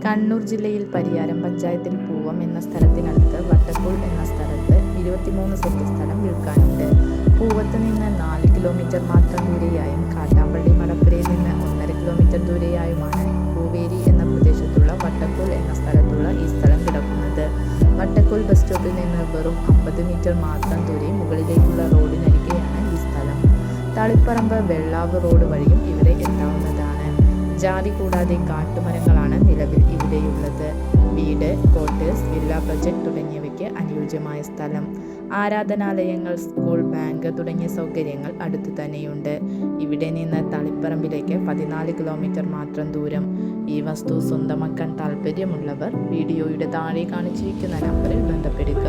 കണ്ണൂർ ജില്ലയിൽ പരിയാരം പഞ്ചായത്തിൽ പൂവം എന്ന സ്ഥലത്തിനടുത്ത് വട്ടക്കുൾ എന്ന സ്ഥലത്ത് 23 സെന്റ് സ്ഥലം വിൽക്കാനുണ്ട്. പൂവത്ത് നിന്ന് 4 കിലോമീറ്റർ മാത്രം ദൂരെയായും കാട്ടാമ്പള്ളി മടപ്പുരയിൽ നിന്ന് 1.5 കിലോമീറ്റർ ദൂരെയായുമാണ് പൂവേരി എന്ന പ്രദേശത്തുള്ള വട്ടക്കുൾ എന്ന സ്ഥലത്തുള്ള ഈ സ്ഥലം കിടക്കുന്നത്. വട്ടക്കുൾ ബസ് സ്റ്റോപ്പിൽ നിന്ന് വെറും 50 മീറ്റർ മാത്രം ദൂരെ മുകളിലേക്കുള്ള റോഡിനരികെയാണ് ഈ സ്ഥലം. തളിപ്പറമ്പ് വെള്ളാവ് റോഡ് വഴിയും ഇവിടെ എത്താവുന്നതാണ്. ജാതി കൂടാതെ കാട്ടുമരങ്ങളാണ് നിലവിൽ ഇവിടെയുള്ളത്. വീട്, ക്വാർട്ടേഴ്സ്, വില്ല പ്രൊജക്ട് തുടങ്ങിയവയ്ക്ക് അനുയോജ്യമായ സ്ഥലം. ആരാധനാലയങ്ങൾ, സ്കൂൾ, ബാങ്ക് തുടങ്ങിയ സൗകര്യങ്ങൾ അടുത്തു തന്നെയുണ്ട്. ഇവിടെ നിന്ന് തളിപ്പറമ്പിലേക്ക് 14 കിലോമീറ്റർ മാത്രം ദൂരം. ഈ വസ്തു സ്വന്തമാക്കാൻ താല്പര്യമുള്ളവർ വീഡിയോയുടെ താഴെ കാണിച്ചിരിക്കുന്ന നമ്പറിൽ ബന്ധപ്പെടുക.